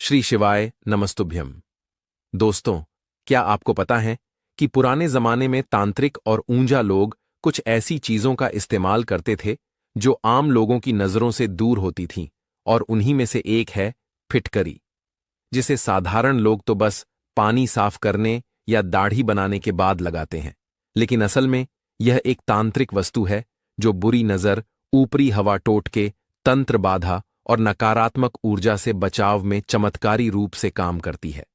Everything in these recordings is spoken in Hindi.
श्री शिवाय नमस्तुभ्यम। दोस्तों, क्या आपको पता है कि पुराने जमाने में तांत्रिक और ऊंजा लोग कुछ ऐसी चीजों का इस्तेमाल करते थे जो आम लोगों की नजरों से दूर होती थीं, और उन्हीं में से एक है फिटकरी, जिसे साधारण लोग तो बस पानी साफ करने या दाढ़ी बनाने के बाद लगाते हैं। लेकिन असल में यह एक तांत्रिक वस्तु है जो बुरी नजर, ऊपरी हवा टोटके, तंत्र बाधा और नकारात्मक ऊर्जा से बचाव में चमत्कारी रूप से काम करती है।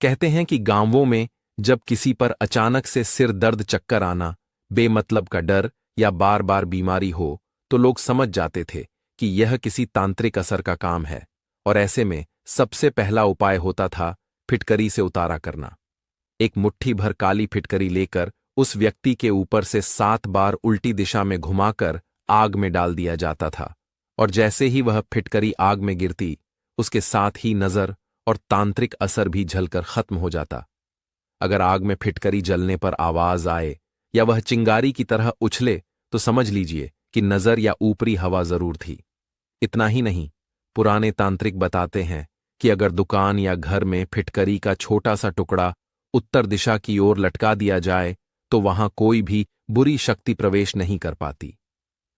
कहते हैं कि गांवों में जब किसी पर अचानक से सिर दर्द, चक्कर आना, बेमतलब का डर या बार बार बीमारी हो, तो लोग समझ जाते थे कि यह किसी तांत्रिक असर का काम है, और ऐसे में सबसे पहला उपाय होता था फिटकरी से उतारा करना। एक मुट्ठी भर काली फिटकरी लेकर उस व्यक्ति के ऊपर से 7 बार उल्टी दिशा में घुमाकर आग में डाल दिया जाता था, और जैसे ही वह फिटकरी आग में गिरती, उसके साथ ही नजर और तांत्रिक असर भी झलकर खत्म हो जाता। अगर आग में फिटकरी जलने पर आवाज आए या वह चिंगारी की तरह उछले, तो समझ लीजिए कि नजर या ऊपरी हवा जरूर थी। इतना ही नहीं, पुराने तांत्रिक बताते हैं कि अगर दुकान या घर में फिटकरी का छोटा सा टुकड़ा उत्तर दिशा की ओर लटका दिया जाए, तो वहां कोई भी बुरी शक्ति प्रवेश नहीं कर पाती।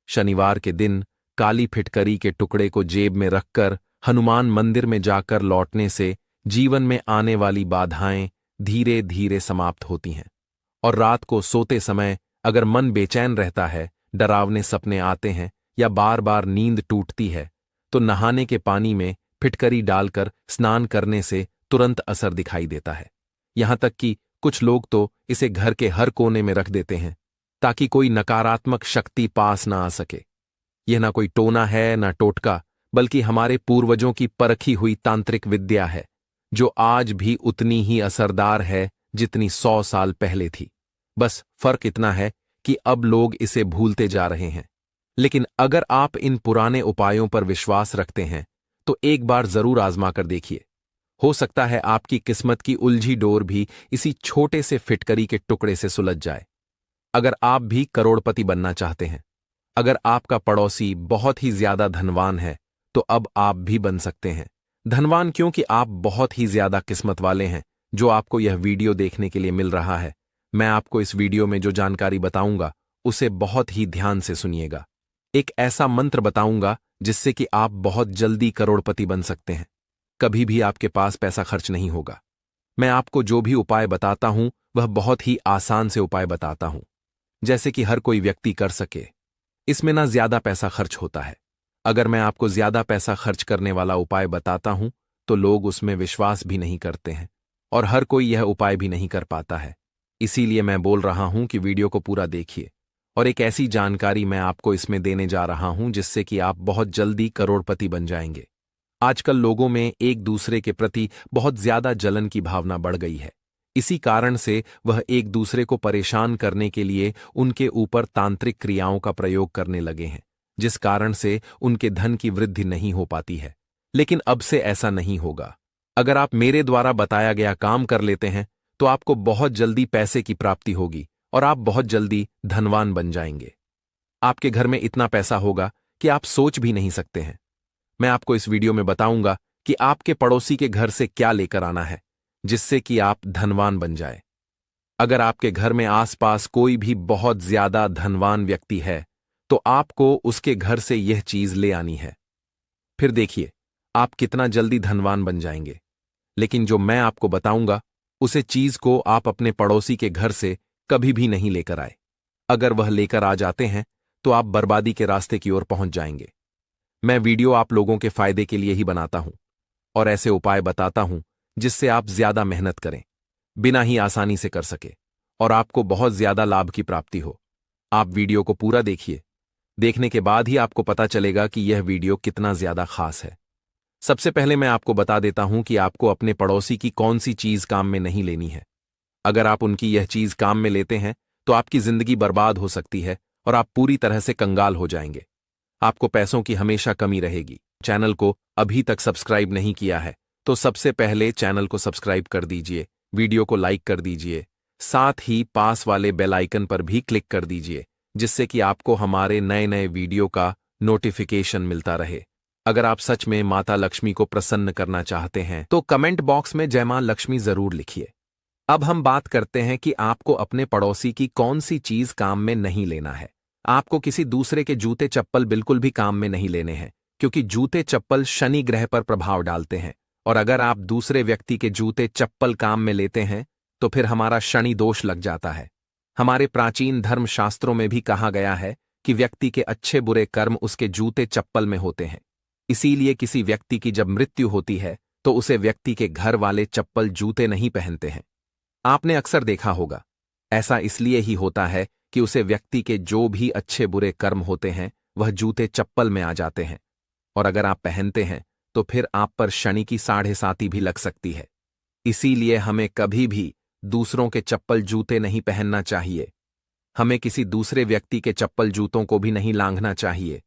शनिवार के दिन काली फिटकरी के टुकड़े को जेब में रखकर हनुमान मंदिर में जाकर लौटने से जीवन में आने वाली बाधाएं धीरे धीरे समाप्त होती हैं। और रात को सोते समय अगर मन बेचैन रहता है, डरावने सपने आते हैं या बार बार नींद टूटती है, तो नहाने के पानी में फिटकरी डालकर स्नान करने से तुरंत असर दिखाई देता है। यहां तक कि कुछ लोग तो इसे घर के हर कोने में रख देते हैं ताकि कोई नकारात्मक शक्ति पास ना आ सके। यह ना कोई टोना है ना टोटका, बल्कि हमारे पूर्वजों की परखी हुई तांत्रिक विद्या है, जो आज भी उतनी ही असरदार है जितनी 100 साल पहले थी। बस फर्क इतना है कि अब लोग इसे भूलते जा रहे हैं। लेकिन अगर आप इन पुराने उपायों पर विश्वास रखते हैं, तो एक बार जरूर आजमा कर देखिए। हो सकता है आपकी किस्मत की उलझी डोर भी इसी छोटे से फिटकरी के टुकड़े से सुलझ जाए। अगर आप भी करोड़पति बनना चाहते हैं, अगर आपका पड़ोसी बहुत ही ज्यादा धनवान है, तो अब आप भी बन सकते हैं धनवान, क्योंकि आप बहुत ही ज्यादा किस्मत वाले हैं, जो आपको यह वीडियो देखने के लिए मिल रहा है। मैं आपको इस वीडियो में जो जानकारी बताऊंगा, उसे बहुत ही ध्यान से सुनिएगा। एक ऐसा मंत्र बताऊंगा जिससे कि आप बहुत जल्दी करोड़पति बन सकते हैं। कभी भी आपके पास पैसा खर्च नहीं होगा। मैं आपको जो भी उपाय बताता हूं, वह बहुत ही आसान से उपाय बताता हूं, जैसे कि हर कोई व्यक्ति कर सके। इसमें ना ज्यादा पैसा खर्च होता है। अगर मैं आपको ज्यादा पैसा खर्च करने वाला उपाय बताता हूं, तो लोग उसमें विश्वास भी नहीं करते हैं, और हर कोई यह उपाय भी नहीं कर पाता है। इसीलिए मैं बोल रहा हूं कि वीडियो को पूरा देखिए, और एक ऐसी जानकारी मैं आपको इसमें देने जा रहा हूं जिससे कि आप बहुत जल्दी करोड़पति बन जाएंगे। आजकल लोगों में एक दूसरे के प्रति बहुत ज्यादा जलन की भावना बढ़ गई है। इसी कारण से वह एक दूसरे को परेशान करने के लिए उनके ऊपर तांत्रिक क्रियाओं का प्रयोग करने लगे हैं, जिस कारण से उनके धन की वृद्धि नहीं हो पाती है। लेकिन अब से ऐसा नहीं होगा। अगर आप मेरे द्वारा बताया गया काम कर लेते हैं, तो आपको बहुत जल्दी पैसे की प्राप्ति होगी और आप बहुत जल्दी धनवान बन जाएंगे। आपके घर में इतना पैसा होगा कि आप सोच भी नहीं सकते हैं। मैं आपको इस वीडियो में बताऊंगा कि आपके पड़ोसी के घर से क्या लेकर आना है, जिससे कि आप धनवान बन जाए। अगर आपके घर में आसपास कोई भी बहुत ज्यादा धनवान व्यक्ति है, तो आपको उसके घर से यह चीज ले आनी है। फिर देखिए आप कितना जल्दी धनवान बन जाएंगे। लेकिन जो मैं आपको बताऊंगा, उसे चीज को आप अपने पड़ोसी के घर से कभी भी नहीं लेकर आए। अगर वह लेकर आ जाते हैं, तो आप बर्बादी के रास्ते की ओर पहुंच जाएंगे। मैं वीडियो आप लोगों के फायदे के लिए ही बनाता हूं, और ऐसे उपाय बताता हूं जिससे आप ज्यादा मेहनत करें, बिना ही आसानी से कर सके, और आपको बहुत ज्यादा लाभ की प्राप्ति हो। आप वीडियो को पूरा देखिए। देखने के बाद ही आपको पता चलेगा कि यह वीडियो कितना ज्यादा खास है। सबसे पहले मैं आपको बता देता हूं कि आपको अपने पड़ोसी की कौन सी चीज काम में नहीं लेनी है। अगर आप उनकी यह चीज काम में लेते हैं, तो आपकी जिंदगी बर्बाद हो सकती है और आप पूरी तरह से कंगाल हो जाएंगे। आपको पैसों की हमेशा कमी रहेगी। चैनल को अभी तक सब्सक्राइब नहीं किया है, तो सबसे पहले चैनल को सब्सक्राइब कर दीजिए, वीडियो को लाइक कर दीजिए, साथ ही पास वाले बेल आइकन पर भी क्लिक कर दीजिए, जिससे कि आपको हमारे नए नए वीडियो का नोटिफिकेशन मिलता रहे। अगर आप सच में माता लक्ष्मी को प्रसन्न करना चाहते हैं तो कमेंट बॉक्स में जय मां लक्ष्मी जरूर लिखिए। अब हम बात करते हैं कि आपको अपने पड़ोसी की कौन सी चीज काम में नहीं लेना है। आपको किसी दूसरे के जूते चप्पल बिल्कुल भी काम में नहीं लेने हैं, क्योंकि जूते चप्पल शनि ग्रह पर प्रभाव डालते हैं। और अगर आप दूसरे व्यक्ति के जूते चप्पल काम में लेते हैं तो फिर हमारा शनि दोष लग जाता है। हमारे प्राचीन धर्मशास्त्रों में भी कहा गया है कि व्यक्ति के अच्छे बुरे कर्म उसके जूते चप्पल में होते हैं। इसीलिए किसी व्यक्ति की जब मृत्यु होती है तो उसे व्यक्ति के घर वाले चप्पल जूते नहीं पहनते हैं। आपने अक्सर देखा होगा, ऐसा इसलिए ही होता है कि उसे व्यक्ति के जो भी अच्छे बुरे कर्म होते हैं वह जूते चप्पल में आ जाते हैं। और अगर आप पहनते हैं तो फिर आप पर शनि की 7.5 भी लग सकती है। इसीलिए हमें कभी भी दूसरों के चप्पल जूते नहीं पहनना चाहिए। हमें किसी दूसरे व्यक्ति के चप्पल जूतों को भी नहीं लांघना चाहिए।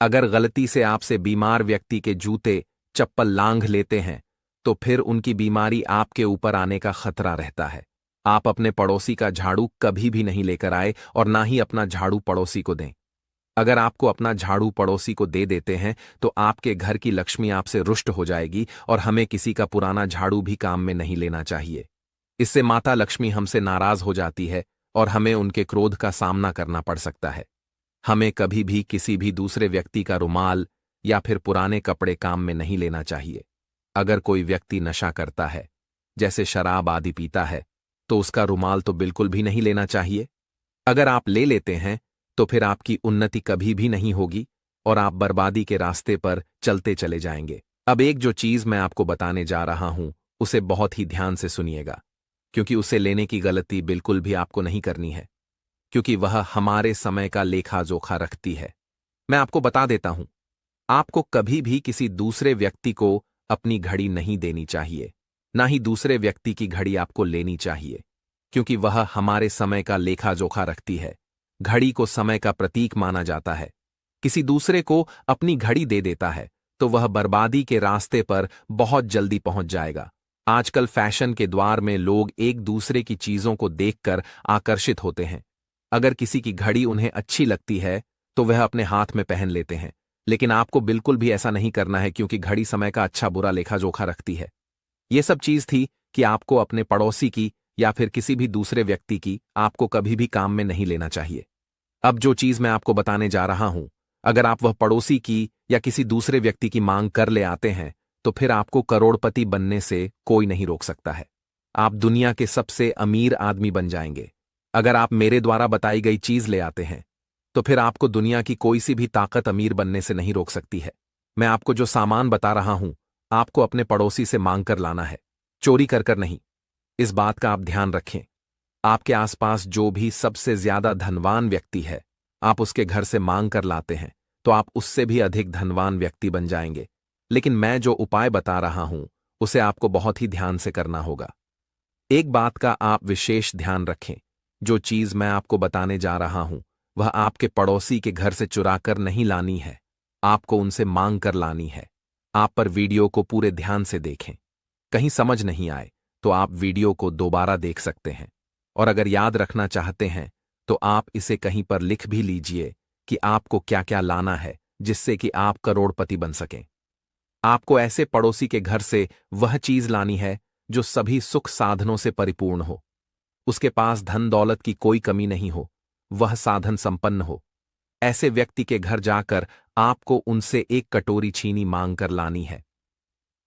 अगर गलती से आपसे बीमार व्यक्ति के जूते चप्पल लांघ लेते हैं तो फिर उनकी बीमारी आपके ऊपर आने का खतरा रहता है। आप अपने पड़ोसी का झाड़ू कभी भी नहीं लेकर आए और ना ही अपना झाड़ू पड़ोसी को दें। अगर आपको अपना झाड़ू पड़ोसी को दे देते हैं तो आपके घर की लक्ष्मी आपसे रुष्ट हो जाएगी और हमें किसी का पुराना झाड़ू भी काम में नहीं लेना चाहिए। इससे माता लक्ष्मी हमसे नाराज हो जाती है और हमें उनके क्रोध का सामना करना पड़ सकता है। हमें कभी भी किसी भी दूसरे व्यक्ति का रुमाल या फिर पुराने कपड़े काम में नहीं लेना चाहिए। अगर कोई व्यक्ति नशा करता है, जैसे शराब आदि पीता है, तो उसका रुमाल तो बिल्कुल भी नहीं लेना चाहिए। अगर आप ले लेते हैं तो फिर आपकी उन्नति कभी भी नहीं होगी और आप बर्बादी के रास्ते पर चलते चले जाएंगे। अब एक जो चीज मैं आपको बताने जा रहा हूं उसे बहुत ही ध्यान से सुनिएगा, क्योंकि उसे लेने की गलती बिल्कुल भी आपको नहीं करनी है, क्योंकि वह हमारे समय का लेखा जोखा रखती है। मैं आपको बता देता हूं, आपको कभी भी किसी दूसरे व्यक्ति को अपनी घड़ी नहीं देनी चाहिए, ना ही दूसरे व्यक्ति की घड़ी आपको लेनी चाहिए, क्योंकि वह हमारे समय का लेखा जोखा रखती है। घड़ी को समय का प्रतीक माना जाता है। किसी दूसरे को अपनी घड़ी दे देता है तो वह बर्बादी के रास्ते पर बहुत जल्दी पहुंच जाएगा। आजकल फैशन के द्वार में लोग एक दूसरे की चीजों को देखकर आकर्षित होते हैं। अगर किसी की घड़ी उन्हें अच्छी लगती है तो वह अपने हाथ में पहन लेते हैं, लेकिन आपको बिल्कुल भी ऐसा नहीं करना है, क्योंकि घड़ी समय का अच्छा बुरा लेखा जोखा रखती है। यह सब चीज थी कि आपको अपने पड़ोसी की या फिर किसी भी दूसरे व्यक्ति की आपको कभी भी काम में नहीं लेना चाहिए। अब जो चीज मैं आपको बताने जा रहा हूं, अगर आप वह पड़ोसी की या किसी दूसरे व्यक्ति की मांग कर ले आते हैं तो फिर आपको करोड़पति बनने से कोई नहीं रोक सकता है। आप दुनिया के सबसे अमीर आदमी बन जाएंगे। अगर आप मेरे द्वारा बताई गई चीज ले आते हैं तो फिर आपको दुनिया की कोई सी भी ताकत अमीर बनने से नहीं रोक सकती है। मैं आपको जो सामान बता रहा हूं, आपको अपने पड़ोसी से मांग कर लाना है, चोरी कर कर नहीं। इस बात का आप ध्यान रखें। आपके आसपास जो भी सबसे ज्यादा धनवान व्यक्ति है, आप उसके घर से मांग कर लाते हैं तो आप उससे भी अधिक धनवान व्यक्ति बन जाएंगे। लेकिन मैं जो उपाय बता रहा हूं उसे आपको बहुत ही ध्यान से करना होगा। एक बात का आप विशेष ध्यान रखें, जो चीज मैं आपको बताने जा रहा हूं वह आपके पड़ोसी के घर से चुरा कर नहीं लानी है, आपको उनसे मांग कर लानी है। आप पर वीडियो को पूरे ध्यान से देखें। कहीं समझ नहीं आए तो आप वीडियो को दोबारा देख सकते हैं, और अगर याद रखना चाहते हैं तो आप इसे कहीं पर लिख भी लीजिए कि आपको क्या क्या लाना है, जिससे कि आप करोड़पति बन सकें। आपको ऐसे पड़ोसी के घर से वह चीज लानी है जो सभी सुख साधनों से परिपूर्ण हो, उसके पास धन दौलत की कोई कमी नहीं हो, वह साधन संपन्न हो। ऐसे व्यक्ति के घर जाकर आपको उनसे एक कटोरी चीनी मांग कर लानी है।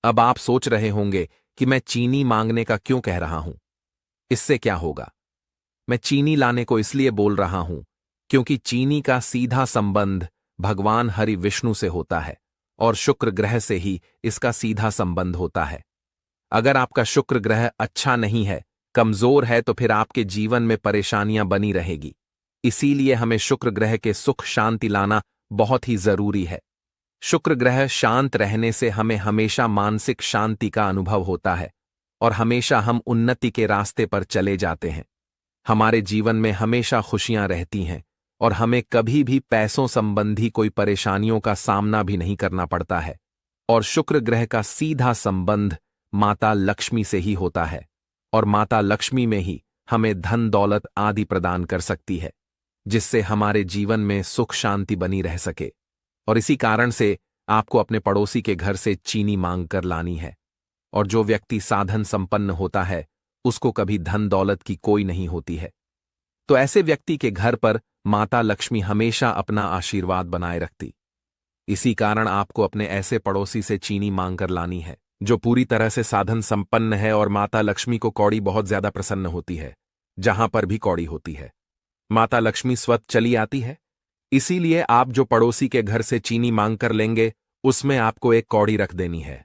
अब आप सोच रहे होंगे कि मैं चीनी मांगने का क्यों कह रहा हूं, इससे क्या होगा। मैं चीनी लाने को इसलिए बोल रहा हूं क्योंकि चीनी का सीधा संबंध भगवान हरि विष्णु से होता है और शुक्र ग्रह से ही इसका सीधा संबंध होता है। अगर आपका शुक्र ग्रह अच्छा नहीं है, कमजोर है, तो फिर आपके जीवन में परेशानियां बनी रहेगी। इसीलिए हमें शुक्र ग्रह के सुख शांति लाना बहुत ही जरूरी है। शुक्र ग्रह शांत रहने से हमें हमेशा मानसिक शांति का अनुभव होता है और हमेशा हम उन्नति के रास्ते पर चले जाते हैं। हमारे जीवन में हमेशा खुशियां रहती हैं और हमें कभी भी पैसों संबंधी कोई परेशानियों का सामना भी नहीं करना पड़ता है। और शुक्र ग्रह का सीधा संबंध माता लक्ष्मी से ही होता है, और माता लक्ष्मी में ही हमें धन दौलत आदि प्रदान कर सकती है, जिससे हमारे जीवन में सुख शांति बनी रह सके। और इसी कारण से आपको अपने पड़ोसी के घर से चीनी मांग कर लानी है। और जो व्यक्ति साधन संपन्न होता है उसको कभी धन दौलत की कोई नहीं होती है। तो ऐसे व्यक्ति के घर पर माता लक्ष्मी हमेशा अपना आशीर्वाद बनाए रखती। इसी कारण आपको अपने ऐसे पड़ोसी से चीनी मांग कर लानी है जो पूरी तरह से साधन संपन्न है, और माता लक्ष्मी को कौड़ी बहुत ज्यादा प्रसन्न होती है जहां पर भी कौड़ी होती है। माता लक्ष्मी स्वतः चली आती है। इसीलिए आप जो पड़ोसी के घर से चीनी मांग कर लेंगे उसमें आपको एक कौड़ी रख देनी है।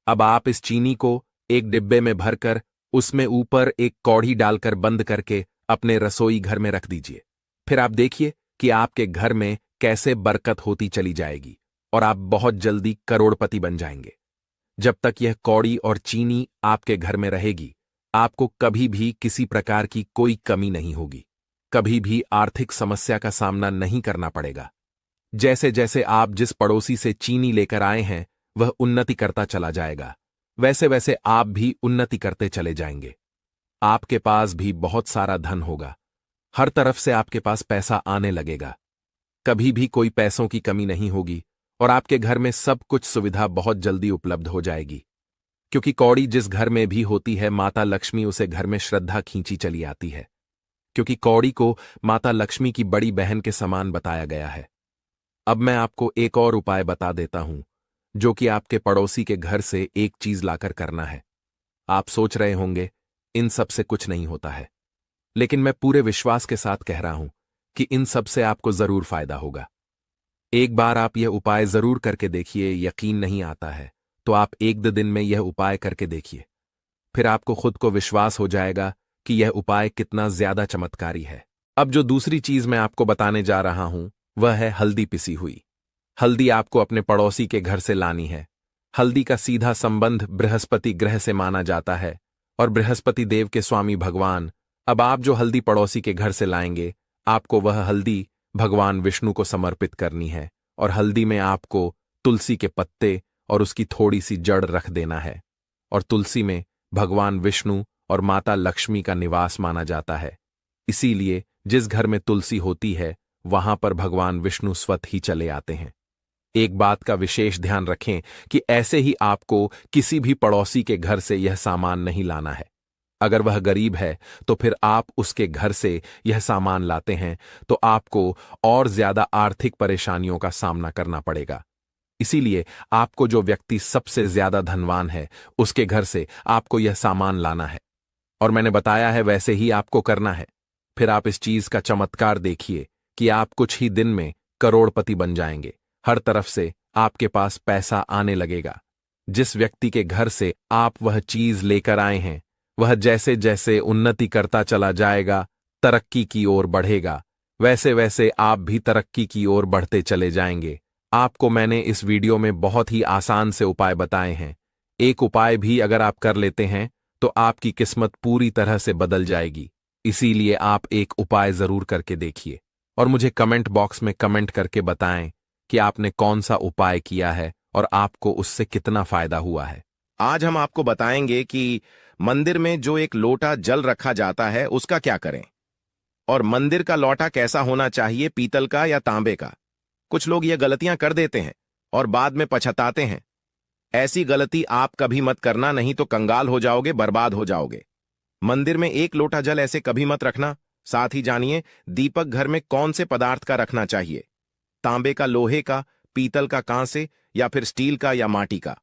अब आप इस चीनी को एक डिब्बे में भरकर उसमें ऊपर एक कौड़ी डालकर बंद करके अपने रसोई घर में रख दीजिए। फिर आप देखिए कि आपके घर में कैसे बरकत होती चली जाएगी और आप बहुत जल्दी करोड़पति बन जाएंगे। जब तक यह कौड़ी और चीनी आपके घर में रहेगी आपको कभी भी किसी प्रकार की कोई कमी नहीं होगी, कभी भी आर्थिक समस्या का सामना नहीं करना पड़ेगा। जैसे जैसे आप जिस पड़ोसी से चीनी लेकर आए हैं वह उन्नति करता चला जाएगा, वैसे वैसे आप भी उन्नति करते चले जाएंगे। आपके पास भी बहुत सारा धन होगा, हर तरफ से आपके पास पैसा आने लगेगा, कभी भी कोई पैसों की कमी नहीं होगी और आपके घर में सब कुछ सुविधा बहुत जल्दी उपलब्ध हो जाएगी। क्योंकि कौड़ी जिस घर में भी होती है माता लक्ष्मी उसे घर में श्रद्धा खींची चली आती है, क्योंकि कौड़ी को माता लक्ष्मी की बड़ी बहन के समान बताया गया है। अब मैं आपको एक और उपाय बता देता हूं जो कि आपके पड़ोसी के घर से एक चीज लाकर करना है। आप सोच रहे होंगे इन सब से कुछ नहीं होता है, लेकिन मैं पूरे विश्वास के साथ कह रहा हूं कि इन सब से आपको जरूर फायदा होगा। एक बार आप यह उपाय जरूर करके देखिए, यकीन नहीं आता है तो आप एक दो दिन में यह उपाय करके देखिए, फिर आपको खुद को विश्वास हो जाएगा कि यह उपाय कितना ज्यादा चमत्कारी है। अब जो दूसरी चीज मैं आपको बताने जा रहा हूं वह है हल्दी पिसी हुई। हल्दी आपको अपने पड़ोसी के घर से लानी है। हल्दी का सीधा संबंध बृहस्पति ग्रह से माना जाता है और बृहस्पति देव के स्वामी भगवान। अब आप जो हल्दी पड़ोसी के घर से लाएंगे आपको वह हल्दी भगवान विष्णु को समर्पित करनी है, और हल्दी में आपको तुलसी के पत्ते और उसकी थोड़ी सी जड़ रख देना है। और तुलसी में भगवान विष्णु और माता लक्ष्मी का निवास माना जाता है, इसीलिए जिस घर में तुलसी होती है वहां पर भगवान विष्णु स्वतः ही चले आते हैं। एक बात का विशेष ध्यान रखें कि ऐसे ही आपको किसी भी पड़ोसी के घर से यह सामान नहीं लाना है। अगर वह गरीब है तो फिर आप उसके घर से यह सामान लाते हैं तो आपको और ज्यादा आर्थिक परेशानियों का सामना करना पड़ेगा। इसीलिए आपको जो व्यक्ति सबसे ज्यादा धनवान है उसके घर से आपको यह सामान लाना है, और मैंने बताया है वैसे ही आपको करना है। फिर आप इस चीज का चमत्कार देखिए कि आप कुछ ही दिन में करोड़पति बन जाएंगे। हर तरफ से आपके पास पैसा आने लगेगा। जिस व्यक्ति के घर से आप वह चीज लेकर आए हैं वह जैसे जैसे उन्नति करता चला जाएगा, तरक्की की ओर बढ़ेगा, वैसे वैसे आप भी तरक्की की ओर बढ़ते चले जाएंगे। आपको मैंने इस वीडियो में बहुत ही आसान से उपाय बताए हैं। एक उपाय भी अगर आप कर लेते हैं तो आपकी किस्मत पूरी तरह से बदल जाएगी। इसीलिए आप एक उपाय जरूर करके देखिए और मुझे कमेंट बॉक्स में कमेंट करके बताएं कि आपने कौन सा उपाय किया है और आपको उससे कितना फायदा हुआ है। आज हम आपको बताएंगे कि मंदिर में जो एक लोटा जल रखा जाता है उसका क्या करें, और मंदिर का लोटा कैसा होना चाहिए, पीतल का या तांबे का। कुछ लोग ये गलतियां कर देते हैं और बाद में पछताते हैं। ऐसी गलती आप कभी मत करना, नहीं तो कंगाल हो जाओगे, बर्बाद हो जाओगे। मंदिर में एक लोटा जल ऐसे कभी मत रखना। साथ ही जानिए दीपक घर में कौन से पदार्थ का रखना चाहिए, तांबे का, लोहे का, पीतल का, कांसे या फिर स्टील का या माटी का।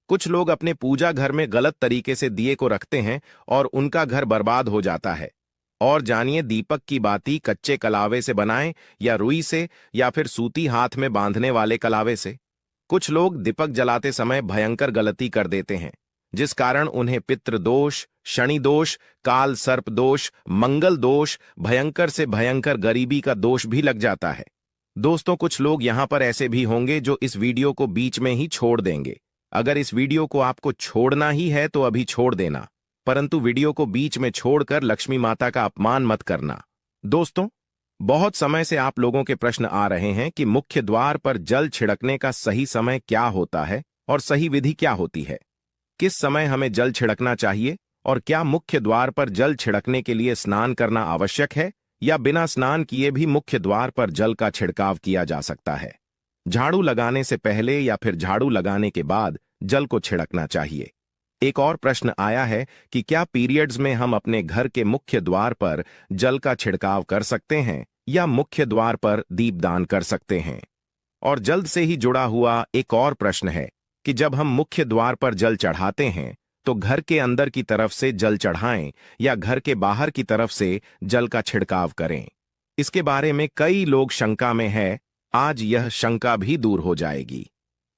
कुछ लोग अपने पूजा घर में गलत तरीके से दिए को रखते हैं और उनका घर बर्बाद हो जाता है। और जानिए दीपक की बाती कच्चे कलावे से बनाएं या रुई से या फिर सूती हाथ में बांधने वाले कलावे से। कुछ लोग दीपक जलाते समय भयंकर गलती कर देते हैं जिस कारण उन्हें पितृ दोष, शनि दोष, काल सर्प दोष, मंगल दोष, भयंकर से भयंकर गरीबी का दोष भी लग जाता है। दोस्तों कुछ लोग यहां पर ऐसे भी होंगे जो इस वीडियो को बीच में ही छोड़ देंगे। अगर इस वीडियो को आपको छोड़ना ही है तो अभी छोड़ देना, परंतु वीडियो को बीच में छोड़कर लक्ष्मी माता का अपमान मत करना। दोस्तों बहुत समय से आप लोगों के प्रश्न आ रहे हैं कि मुख्य द्वार पर जल छिड़कने का सही समय क्या होता है और सही विधि क्या होती है, किस समय हमें जल छिड़कना चाहिए, और क्या मुख्य द्वार पर जल छिड़कने के लिए स्नान करना आवश्यक है या बिना स्नान किए भी मुख्य द्वार पर जल का छिड़काव किया जा सकता है। झाड़ू लगाने से पहले या फिर झाड़ू लगाने के बाद जल को छिड़कना चाहिए। एक और प्रश्न आया है कि क्या पीरियड्स में हम अपने घर के मुख्य द्वार पर जल का छिड़काव कर सकते हैं या मुख्य द्वार पर दीपदान कर सकते हैं। और जल्द से ही जुड़ा हुआ एक और प्रश्न है कि जब हम मुख्य द्वार पर जल चढ़ाते हैं तो घर के अंदर की तरफ से जल चढ़ाएं या घर के बाहर की तरफ से जल का छिड़काव करें। इसके बारे में कई लोग शंका में है, आज यह शंका भी दूर हो जाएगी।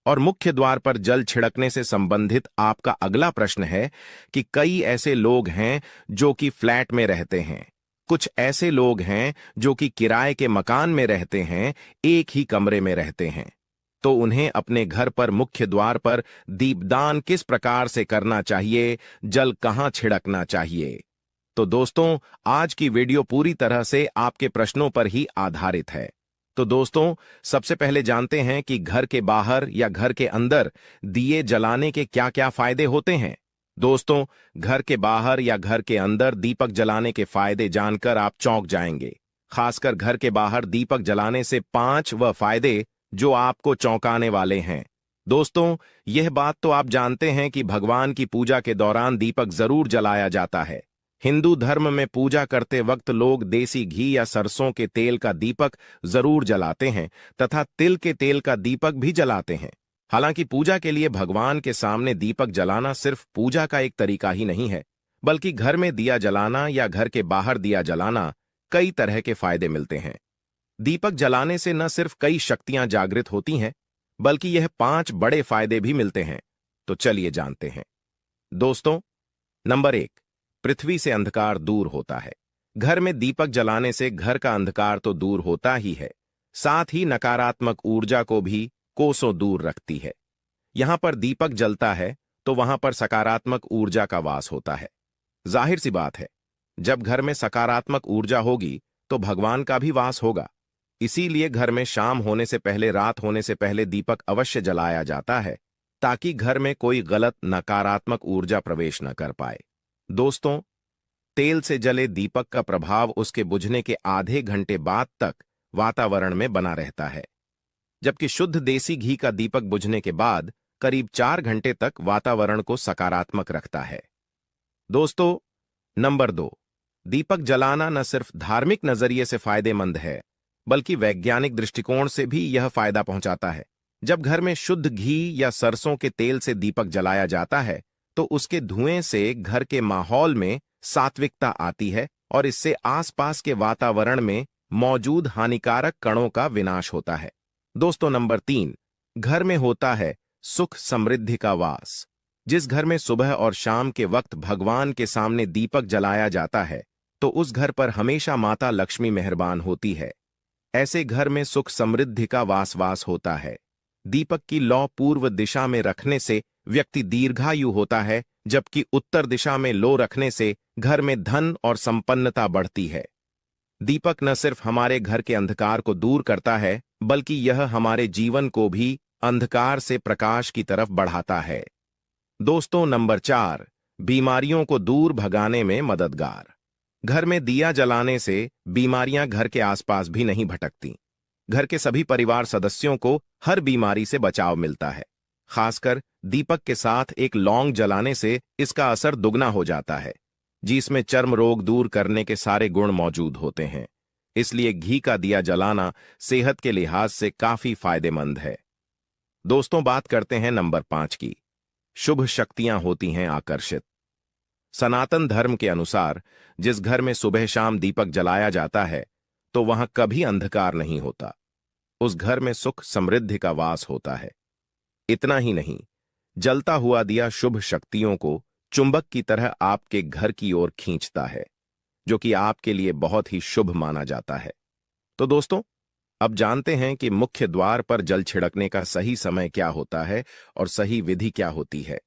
और मुख्य द्वार पर जल छिड़कने से संबंधित आपका अगला प्रश्न है कि कई ऐसे लोग हैं जो कि फ्लैट में रहते हैं, कुछ ऐसे लोग हैं जो कि किराए के मकान में रहते हैं, एक ही कमरे में रहते हैं, तो उन्हें अपने घर पर मुख्य द्वार पर दीपदान किस प्रकार से करना चाहिए, जल कहां छिड़कना चाहिए। तो दोस्तों, आज की वीडियो पूरी तरह से आपके प्रश्नों पर ही आधारित है। तो दोस्तों, सबसे पहले जानते हैं कि घर के बाहर या घर के अंदर दिए जलाने के क्या क्या फायदे होते हैं। दोस्तों, घर के बाहर या घर के अंदर दीपक जलाने के फायदे जानकर आप चौंक जाएंगे। खासकर घर के बाहर दीपक जलाने से 5 वह फायदे जो आपको चौंकाने वाले हैं। दोस्तों, यह बात तो आप जानते हैं कि भगवान की पूजा के दौरान दीपक जरूर जलाया जाता है। हिंदू धर्म में पूजा करते वक्त लोग देसी घी या सरसों के तेल का दीपक जरूर जलाते हैं तथा तिल के तेल का दीपक भी जलाते हैं। हालांकि पूजा के लिए भगवान के सामने दीपक जलाना सिर्फ पूजा का एक तरीका ही नहीं है, बल्कि घर में दिया जलाना या घर के बाहर दिया जलाना कई तरह के फायदे मिलते हैं। दीपक जलाने से न सिर्फ कई शक्तियां जागृत होती हैं, बल्कि यह 5 बड़े फायदे भी मिलते हैं। तो चलिए जानते हैं। दोस्तों, नंबर 1, पृथ्वी से अंधकार दूर होता है। घर में दीपक जलाने से घर का अंधकार तो दूर होता ही है, साथ ही नकारात्मक ऊर्जा को भी कोसों दूर रखती है। यहां पर दीपक जलता है तो वहां पर सकारात्मक ऊर्जा का वास होता है। जाहिर सी बात है, जब घर में सकारात्मक ऊर्जा होगी तो भगवान का भी वास होगा। इसीलिए घर में शाम होने से पहले, रात होने से पहले दीपक अवश्य जलाया जाता है, ताकि घर में कोई गलत नकारात्मक ऊर्जा प्रवेश न कर पाए। दोस्तों, तेल से जले दीपक का प्रभाव उसके बुझने के आधे घंटे बाद तक वातावरण में बना रहता है, जबकि शुद्ध देसी घी का दीपक बुझने के बाद करीब 4 घंटे तक वातावरण को सकारात्मक रखता है। दोस्तों, नंबर 2, दीपक जलाना न सिर्फ धार्मिक नजरिए से फायदेमंद है, बल्कि वैज्ञानिक दृष्टिकोण से भी यह फायदा पहुंचाता है। जब घर में शुद्ध घी या सरसों के तेल से दीपक जलाया जाता है तो उसके धुएं से घर के माहौल में सात्विकता आती है और इससे आसपास के वातावरण में मौजूद हानिकारक कणों का विनाश होता है। दोस्तों, नंबर 3, घर में होता है सुख समृद्धि का वास। जिस घर में सुबह और शाम के वक्त भगवान के सामने दीपक जलाया जाता है तो उस घर पर हमेशा माता लक्ष्मी मेहरबान होती है। ऐसे घर में सुख समृद्धि का वास होता है। दीपक की लौ पूर्व दिशा में रखने से व्यक्ति दीर्घायु होता है, जबकि उत्तर दिशा में लो रखने से घर में धन और संपन्नता बढ़ती है। दीपक न सिर्फ हमारे घर के अंधकार को दूर करता है, बल्कि यह हमारे जीवन को भी अंधकार से प्रकाश की तरफ बढ़ाता है। दोस्तों, नंबर 4, बीमारियों को दूर भगाने में मददगार। घर में दिया जलाने से बीमारियां घर के आसपास भी नहीं भटकती। घर के सभी परिवार सदस्यों को हर बीमारी से बचाव मिलता है। खासकर दीपक के साथ एक लौंग जलाने से इसका असर दुगना हो जाता है, जिसमें चर्म रोग दूर करने के सारे गुण मौजूद होते हैं। इसलिए घी का दिया जलाना सेहत के लिहाज से काफी फायदेमंद है। दोस्तों, बात करते हैं नंबर 5 की। शुभ शक्तियां होती हैं आकर्षित। सनातन धर्म के अनुसार जिस घर में सुबह शाम दीपक जलाया जाता है तो वहां कभी अंधकार नहीं होता। उस घर में सुख समृद्धि का वास होता है। इतना ही नहीं, जलता हुआ दिया शुभ शक्तियों को चुंबक की तरह आपके घर की ओर खींचता है, जो कि आपके लिए बहुत ही शुभ माना जाता है। तो दोस्तों, अब जानते हैं कि मुख्य द्वार पर जल छिड़कने का सही समय क्या होता है और सही विधि क्या होती है।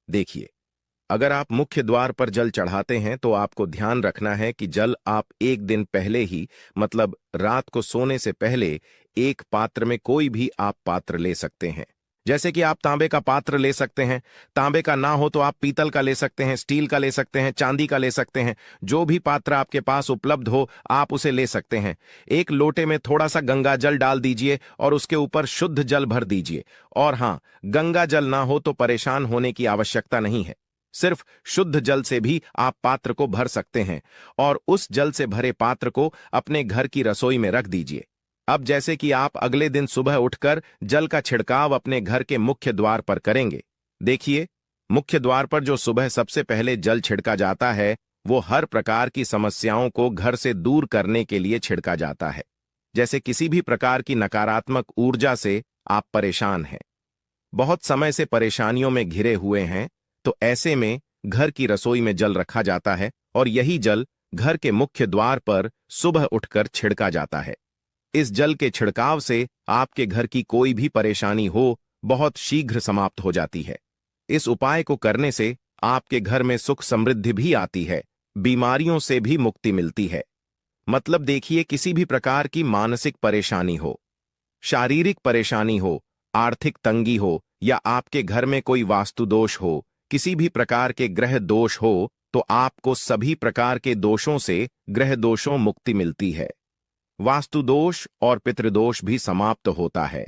देखिए, अगर आप मुख्य द्वार पर जल चढ़ाते हैं तो आपको ध्यान रखना है कि जल आप एक दिन पहले ही, मतलब रात को सोने से पहले, एक पात्र में, कोई भी आप पात्र ले सकते हैं, जैसे कि आप तांबे का पात्र ले सकते हैं, तांबे का ना हो तो आप पीतल का ले सकते हैं, स्टील का ले सकते हैं, चांदी का ले सकते हैं। जो भी पात्र आपके पास उपलब्ध हो आप उसे ले सकते हैं। एक लोटे में थोड़ा सा गंगा जल डाल दीजिए और उसके ऊपर शुद्ध जल भर दीजिए। और हां, गंगा जल ना हो तो परेशान होने की आवश्यकता नहीं है। सिर्फ शुद्ध जल से भी आप पात्र को भर सकते हैं और उस जल से भरे पात्र को अपने घर की रसोई में रख दीजिए। अब जैसे कि आप अगले दिन सुबह उठकर जल का छिड़काव अपने घर के मुख्य द्वार पर करेंगे। देखिए, मुख्य द्वार पर जो सुबह सबसे पहले जल छिड़का जाता है वो हर प्रकार की समस्याओं को घर से दूर करने के लिए छिड़का जाता है। जैसे किसी भी प्रकार की नकारात्मक ऊर्जा से आप परेशान हैं, बहुत समय से परेशानियों में घिरे हुए हैं, तो ऐसे में घर की रसोई में जल रखा जाता है और यही जल घर के मुख्य द्वार पर सुबह उठकर छिड़का जाता है। इस जल के छिड़काव से आपके घर की कोई भी परेशानी हो बहुत शीघ्र समाप्त हो जाती है। इस उपाय को करने से आपके घर में सुख समृद्धि भी आती है, बीमारियों से भी मुक्ति मिलती है। मतलब देखिए, किसी भी प्रकार की मानसिक परेशानी हो, शारीरिक परेशानी हो, आर्थिक तंगी हो या आपके घर में कोई वास्तु दोष हो, किसी भी प्रकार के ग्रह दोष हो, तो आपको सभी प्रकार के दोषों से, ग्रह दोषों मुक्ति मिलती है। वास्तु दोष और पितृदोष भी समाप्त होता है।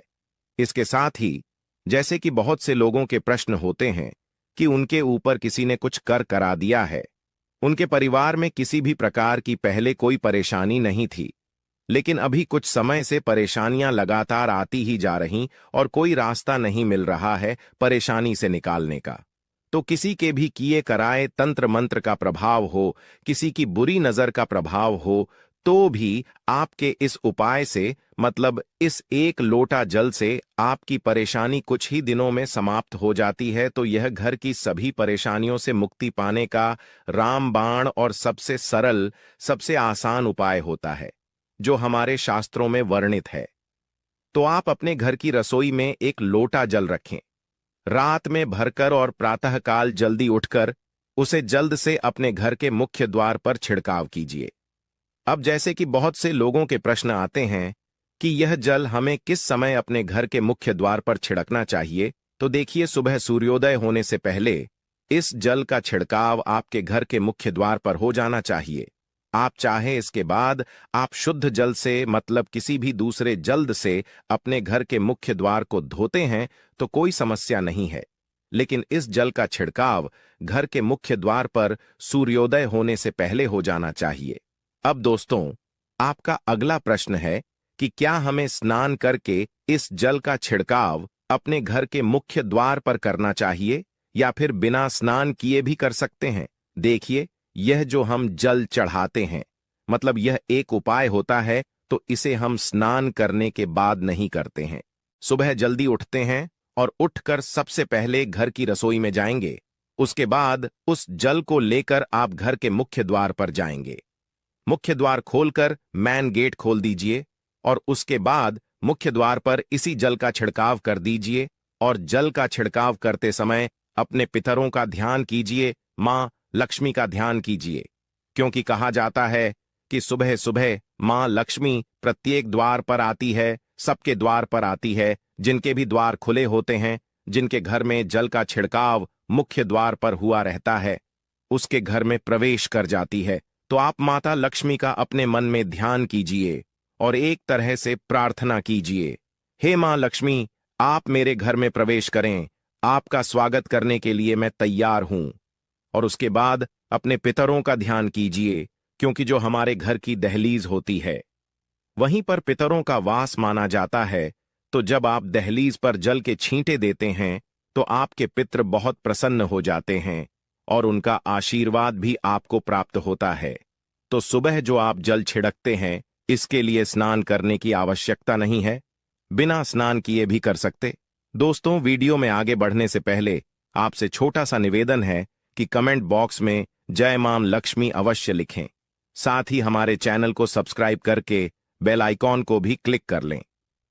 इसके साथ ही जैसे कि बहुत से लोगों के प्रश्न होते हैं कि उनके ऊपर किसी ने कुछ कर करा दिया है, उनके परिवार में किसी भी प्रकार की पहले कोई परेशानी नहीं थी, लेकिन अभी कुछ समय से परेशानियां लगातार आती ही जा रही और कोई रास्ता नहीं मिल रहा है परेशानी से निकालने का। तो किसी के भी किए कराए तंत्र मंत्र का प्रभाव हो, किसी की बुरी नजर का प्रभाव हो, तो भी आपके इस उपाय से, मतलब इस एक लोटा जल से आपकी परेशानी कुछ ही दिनों में समाप्त हो जाती है। तो यह घर की सभी परेशानियों से मुक्ति पाने का रामबाण और सबसे सरल, सबसे आसान उपाय होता है जो हमारे शास्त्रों में वर्णित है। तो आप अपने घर की रसोई में एक लोटा जल रखें, रात में भरकर और प्रातःकाल जल्दी उठकर उसे जल्द से अपने घर के मुख्य द्वार पर छिड़काव कीजिए। अब जैसे कि बहुत से लोगों के प्रश्न आते हैं कि यह जल हमें किस समय अपने घर के मुख्य द्वार पर छिड़कना चाहिए, तो देखिए, सुबह सूर्योदय होने से पहले इस जल का छिड़काव आपके घर के मुख्य द्वार पर हो जाना चाहिए। आप चाहे इसके बाद आप शुद्ध जल से, मतलब किसी भी दूसरे जल से अपने घर के मुख्य द्वार को धोते हैं तो कोई समस्या नहीं है, लेकिन इस जल का छिड़काव घर के मुख्य द्वार पर सूर्योदय होने से पहले हो जाना चाहिए। अब दोस्तों, आपका अगला प्रश्न है कि क्या हमें स्नान करके इस जल का छिड़काव अपने घर के मुख्य द्वार पर करना चाहिए या फिर बिना स्नान किए भी कर सकते हैं। देखिए, यह जो हम जल चढ़ाते हैं, मतलब यह एक उपाय होता है, तो इसे हम स्नान करने के बाद नहीं करते हैं। सुबह जल्दी उठते हैं और उठकर सबसे पहले घर की रसोई में जाएंगे, उसके बाद उस जल को लेकर आप घर के मुख्य द्वार पर जाएंगे। मुख्य द्वार खोलकर मैन गेट खोल दीजिए और उसके बाद मुख्य द्वार पर इसी जल का छिड़काव कर दीजिए और जल का छिड़काव करते समय अपने पितरों का ध्यान कीजिए, मां लक्ष्मी का ध्यान कीजिए, क्योंकि कहा जाता है कि सुबह सुबह मां लक्ष्मी प्रत्येक द्वार पर आती है, सबके द्वार पर आती है। जिनके भी द्वार खुले होते हैं, जिनके घर में जल का छिड़काव मुख्य द्वार पर हुआ रहता है, उसके घर में प्रवेश कर जाती है। तो आप माता लक्ष्मी का अपने मन में ध्यान कीजिए और एक तरह से प्रार्थना कीजिए, हे मां लक्ष्मी, आप मेरे घर में प्रवेश करें, आपका स्वागत करने के लिए मैं तैयार हूं। और उसके बाद अपने पितरों का ध्यान कीजिए, क्योंकि जो हमारे घर की दहलीज होती है वहीं पर पितरों का वास माना जाता है। तो जब आप दहलीज पर जल के छींटे देते हैं तो आपके पितृ बहुत प्रसन्न हो जाते हैं और उनका आशीर्वाद भी आपको प्राप्त होता है। तो सुबह जो आप जल छिड़कते हैं, इसके लिए स्नान करने की आवश्यकता नहीं है, बिना स्नान किए भी कर सकते। दोस्तों, वीडियो में आगे बढ़ने से पहले आपसे छोटा सा निवेदन है कि कमेंट बॉक्स में जय मां लक्ष्मी अवश्य लिखें। साथ ही हमारे चैनल को सब्सक्राइब करके बेल आइकॉन को भी क्लिक कर लें।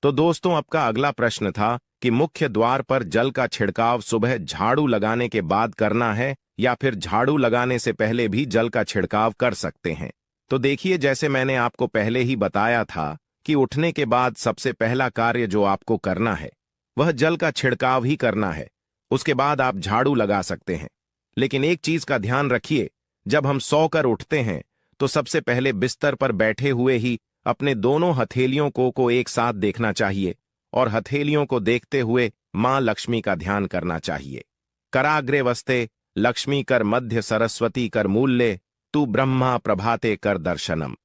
तो दोस्तों, आपका अगला प्रश्न था कि मुख्य द्वार पर जल का छिड़काव सुबह झाड़ू लगाने के बाद करना है या फिर झाड़ू लगाने से पहले भी जल का छिड़काव कर सकते हैं। तो देखिए, जैसे मैंने आपको पहले ही बताया था कि उठने के बाद सबसे पहला कार्य जो आपको करना है वह जल का छिड़काव ही करना है। उसके बाद आप झाड़ू लगा सकते हैं। लेकिन एक चीज का ध्यान रखिए, जब हम सोकर उठते हैं तो सबसे पहले बिस्तर पर बैठे हुए ही अपने दोनों हथेलियों को एक साथ देखना चाहिए और हथेलियों को देखते हुए मां लक्ष्मी का ध्यान करना चाहिए। कराग्रे वस्ते लक्ष्मी कर मध्य सरस्वती कर मूल्य तू ब्रह्मा प्रभाते कर दर्शनम।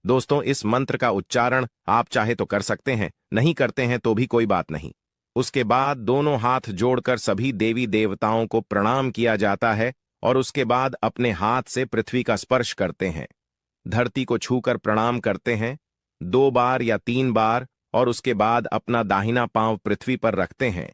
दोस्तों, इस मंत्र का उच्चारण आप चाहे तो कर सकते हैं, नहीं करते हैं तो भी कोई बात नहीं। उसके बाद दोनों हाथ जोड़कर सभी देवी देवताओं को प्रणाम किया जाता है और उसके बाद अपने हाथ से पृथ्वी का स्पर्श करते हैं। धरती को छूकर प्रणाम करते हैं 2 बार या 3 बार और उसके बाद अपना दाहिना पांव पृथ्वी पर रखते हैं।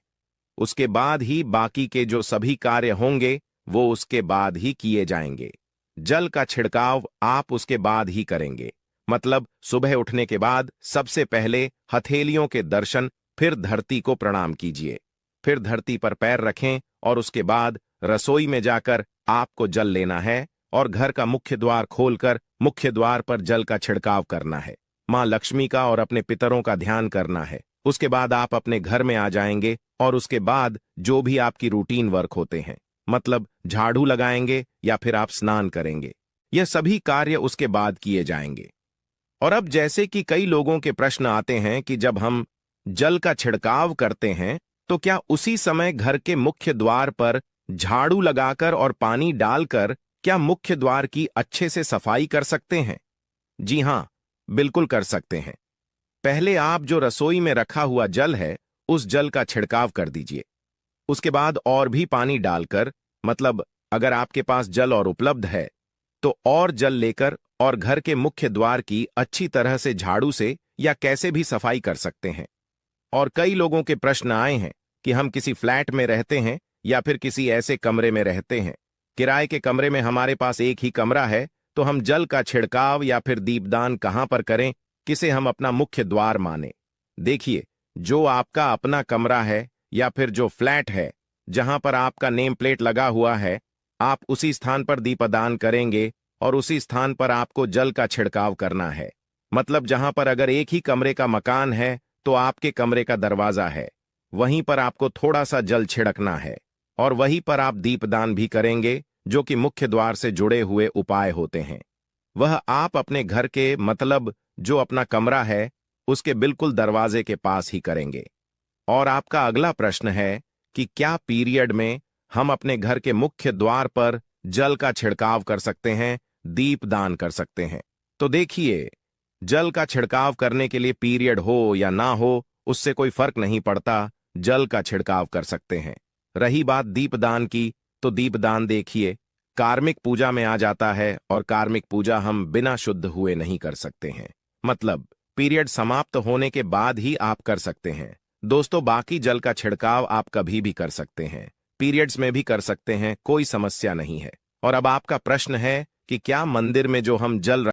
उसके बाद ही बाकी के जो सभी कार्य होंगे वो उसके बाद ही किए जाएंगे। जल का छिड़काव आप उसके बाद ही करेंगे, मतलब सुबह उठने के बाद सबसे पहले हथेलियों के दर्शन, फिर धरती को प्रणाम कीजिए, फिर धरती पर पैर रखें और उसके बाद रसोई में जाकर आपको जल लेना है और घर का मुख्य द्वार खोलकर मुख्य द्वार पर जल का छिड़काव करना है। मां लक्ष्मी का और अपने पितरों का ध्यान करना है। उसके बाद आप अपने घर में आ जाएंगे और उसके बाद जो भी आपकी रूटीन वर्क होते हैं, मतलब झाड़ू लगाएंगे या फिर आप स्नान करेंगे, यह सभी कार्य उसके बाद किए जाएंगे। और अब जैसे कि कई लोगों के प्रश्न आते हैं कि जब हम जल का छिड़काव करते हैं तो क्या उसी समय घर के मुख्य द्वार पर झाड़ू लगाकर और पानी डालकर क्या मुख्य द्वार की अच्छे से सफाई कर सकते हैं? जी हां, बिल्कुल कर सकते हैं। पहले आप जो रसोई में रखा हुआ जल है उस जल का छिड़काव कर दीजिए। उसके बाद और भी पानी डालकर, मतलब अगर आपके पास जल और उपलब्ध है तो और जल लेकर और घर के मुख्य द्वार की अच्छी तरह से झाड़ू से या कैसे भी सफाई कर सकते हैं। और कई लोगों के प्रश्न आए हैं कि हम किसी फ्लैट में रहते हैं या फिर किसी ऐसे कमरे में रहते हैं, किराए के कमरे में हमारे पास एक ही कमरा है, तो हम जल का छिड़काव या फिर दीपदान कहां पर करें, किसे हम अपना मुख्य द्वार माने। देखिए, जो आपका अपना कमरा है या फिर जो फ्लैट है जहां पर आपका नेम प्लेट लगा हुआ है, आप उसी स्थान पर दीपदान करेंगे और उसी स्थान पर आपको जल का छिड़काव करना है। मतलब जहां पर अगर एक ही कमरे का मकान है तो आपके कमरे का दरवाजा है, वहीं पर आपको थोड़ा सा जल छिड़कना है और वहीं पर आप दीपदान भी करेंगे, जो कि मुख्य द्वार से जुड़े हुए उपाय होते हैं। वह आप अपने घर के, मतलब जो अपना कमरा है उसके बिल्कुल दरवाजे के पास ही करेंगे। और आपका अगला प्रश्न है कि क्या पीरियड में हम अपने घर के मुख्य द्वार पर जल का छिड़काव कर सकते हैं, दीपदान कर सकते हैं? तो देखिए, जल का छिड़काव करने के लिए पीरियड हो या ना हो उससे कोई फर्क नहीं पड़ता, जल का छिड़काव कर सकते हैं। रही बात दीपदान की, तो दीपदान देखिए कार्मिक पूजा में आ जाता है और कार्मिक पूजा हम बिना शुद्ध हुए नहीं कर सकते हैं, मतलब पीरियड समाप्त होने के बाद ही आप कर सकते हैं। दोस्तों, बाकी जल का छिड़काव आप कभी भी कर सकते हैं, पीरियड्स में भी कर सकते हैं, कोई समस्या नहीं है। और अब आपका प्रश्न है कि क्या मंदिर में जो हम जल